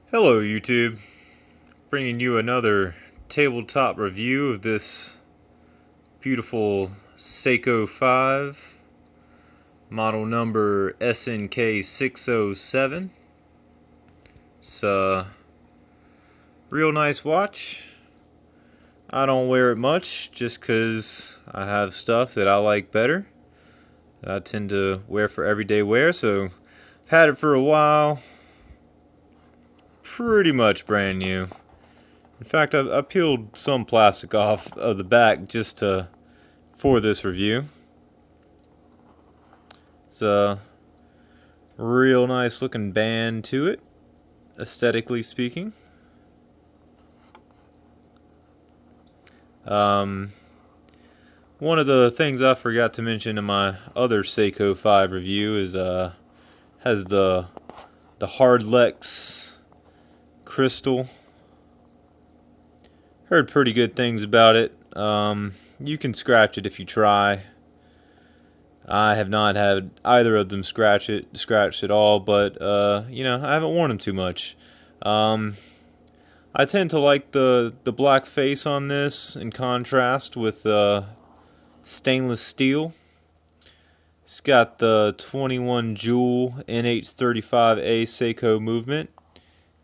Hello YouTube, bringing you another tabletop review of this beautiful Seiko 5, model number SNK607. It's a real nice watch. I don't wear it much just because I have stuff that I like better that I tend to wear for everyday wear, so I've had it for a while. Pretty much brand new. In fact, I peeled some plastic off of the back just for this review. It's a real nice looking band to it, aesthetically speaking. One of the things I forgot to mention in my other Seiko 5 review is has the Hardlex crystal. Heard pretty good things about it. You can scratch it if you try. I have not had either of them scratched at all, but I haven't worn them too much. I tend to like the black face on this in contrast with stainless steel. It's got the 21 jewel NH35A Seiko movement.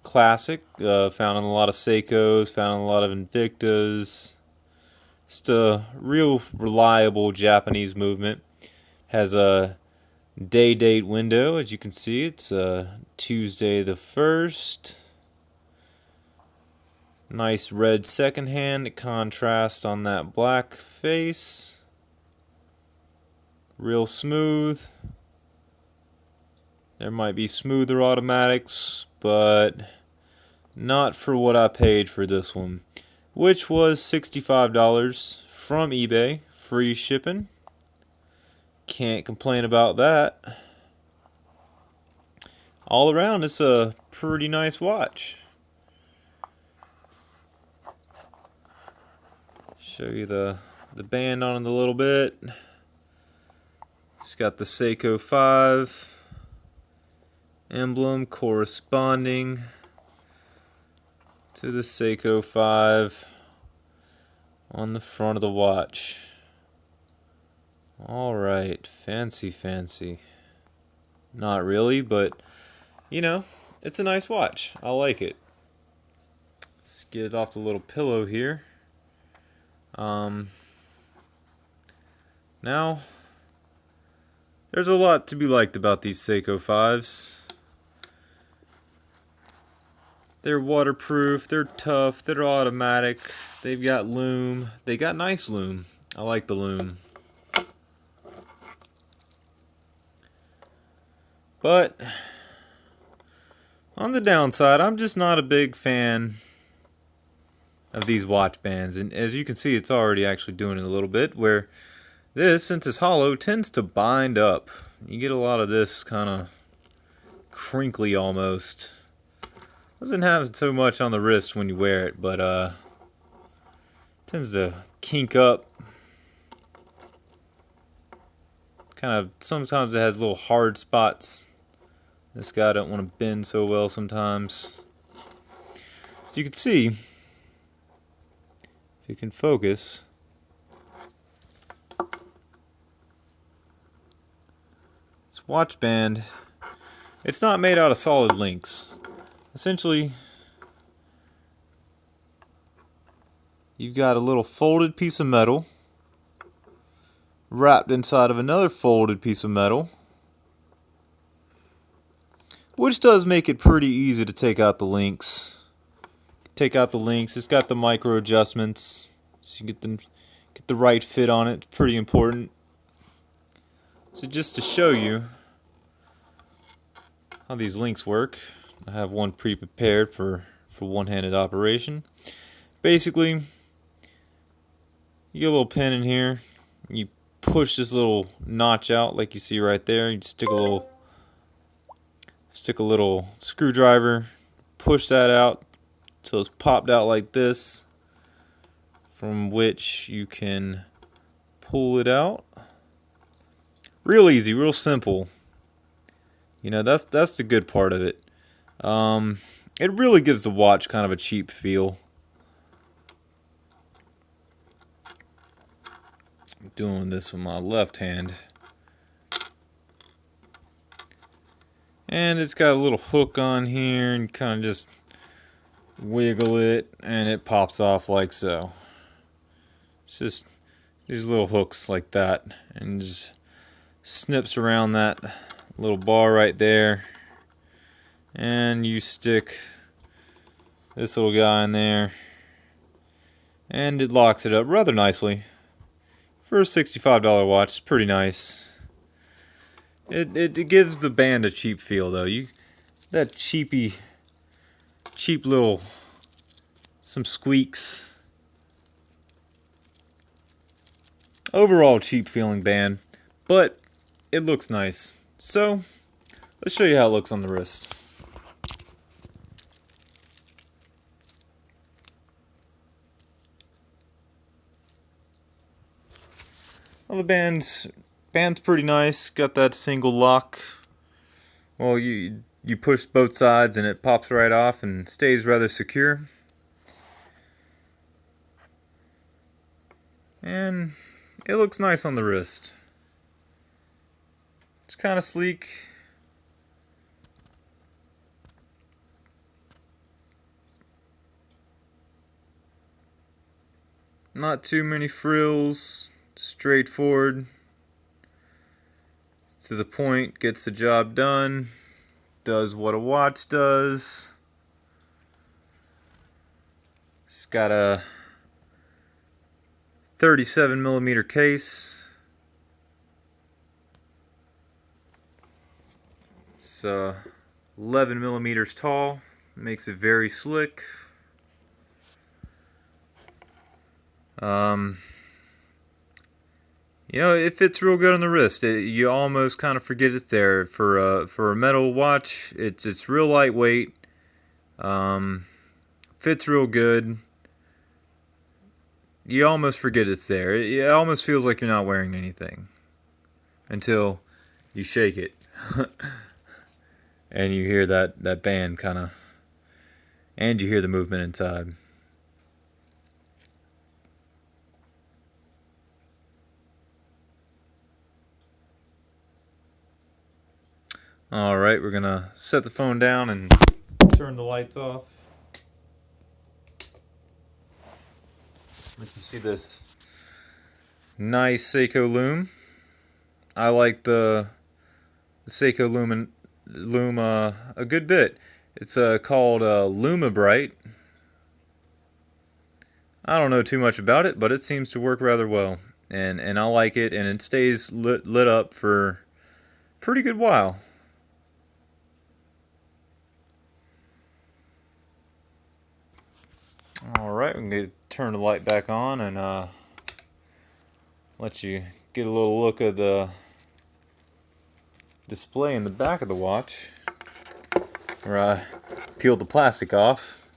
Classic, found in a lot of Seikos, found in a lot of Invictas. Just a real reliable Japanese movement. Has a day date window, as you can see. It's Tuesday the 1st. Nice red second hand contrast on that black face. Real smooth. There might be smoother automatics, but not for what I paid for this one, which was $65 from eBay, free shipping. Can't complain about that. All around, it's a pretty nice watch. Show you the band on it a little bit. It's got the Seiko 5 emblem corresponding to the Seiko 5 on the front of the watch. Alright, fancy. Not really, but it's a nice watch. I like it. Let's get it off the little pillow here. Now, there's a lot to be liked about these Seiko 5s. They're waterproof, they're tough, they're automatic, they've got loom. They got nice loom. I like the loom. But on the downside, I'm just not a big fan of these watch bands. And as you can see, it's already actually doing it a little bit, where this, since it's hollow, tends to bind up. You get a lot of this kind of crinkly almost. Doesn't have so much on the wrist when you wear it, but tends to kink up. Kind of, sometimes it has little hard spots. This guy don't want to bend so well sometimes. So you can see, if you can focus, this watch band, it's not made out of solid links. Essentially, you've got a little folded piece of metal wrapped inside of another folded piece of metal, which does make it pretty easy to take out the links. It's got the micro adjustments, so you get the right fit on it. It's pretty important. So just to show you how these links work, I have one pre-prepared for one-handed operation. Basically, you get a little pin in here. You push this little notch out, like you see right there. You stick a little screwdriver, push that out till it's popped out like this, from which you can pull it out. Real easy, real simple. That's the good part of it. It really gives the watch kind of a cheap feel. I'm doing this with my left hand. And it's got a little hook on here, and kind of just wiggle it and it pops off like so. It's just these little hooks like that, and just snips around that little bar right there, and you stick this little guy in there and it locks it up rather nicely. For a $65 watch, it's pretty nice. It gives the band a cheap feel though. That cheap little, some squeaks. Overall cheap feeling band, but it looks nice. So let's show you how it looks on the wrist. Well, the band's pretty nice. Got that single lock. Well, you push both sides and it pops right off and stays rather secure. And it looks nice on the wrist. It's kind of sleek. Not too many frills. Straightforward. To the point, gets the job done. Does what a watch does. It's got a 37mm case. It's 11mm tall. Makes it very slick. You know, it fits real good on the wrist. You almost kind of forget it's there. For a metal watch, it's real lightweight. Fits real good. You almost forget it's there. It almost feels like you're not wearing anything until you shake it and you hear that band kind of, and you hear the movement inside. Alright, we're gonna set the phone down and turn the lights off. You can see this nice Seiko loom. I like the Seiko loom a good bit. It's called Luma Bright. I don't know too much about it, but it seems to work rather well, and I like it, and it stays lit up for a pretty good while. Alright, we're going to turn the light back on and let you get a little look at the display in the back of the watch, where I peeled the plastic off.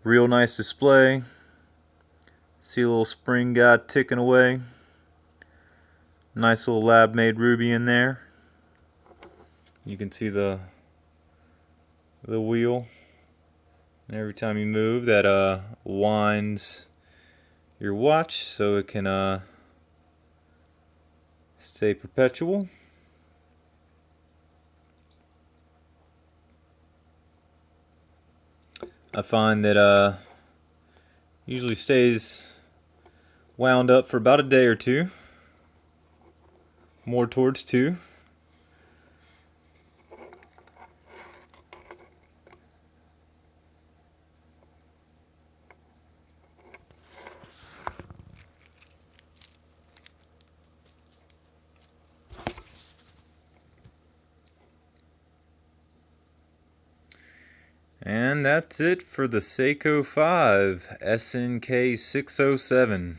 Real nice display. See a little spring guy ticking away. Nice little lab made ruby in there. You can see the wheel. And every time you move, that winds your watch so it can stay perpetual. I find that usually stays wound up for about a day or two, more towards 2. And that's it for the Seiko 5 SNK607.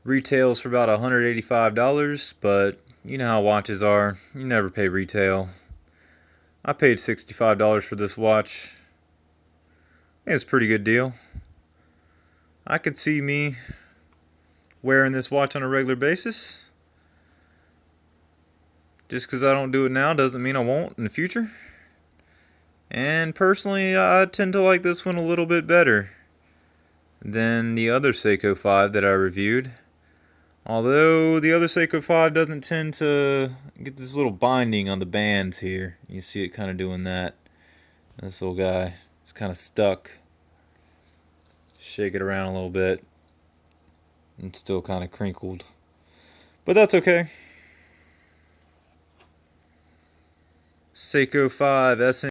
Retails for about $185, but you know how watches are. You never pay retail. I paid $65 for this watch. I think it's a pretty good deal. I could see me wearing this watch on a regular basis. Just because I don't do it now doesn't mean I won't in the future. And personally, I tend to like this one a little bit better than the other Seiko 5 that I reviewed. Although the other Seiko 5 doesn't tend to get this little binding on the bands here. You see it kind of doing that. This little guy is kind of stuck. Shake it around a little bit. And still kind of crinkled. But that's okay. Seiko 5 SNK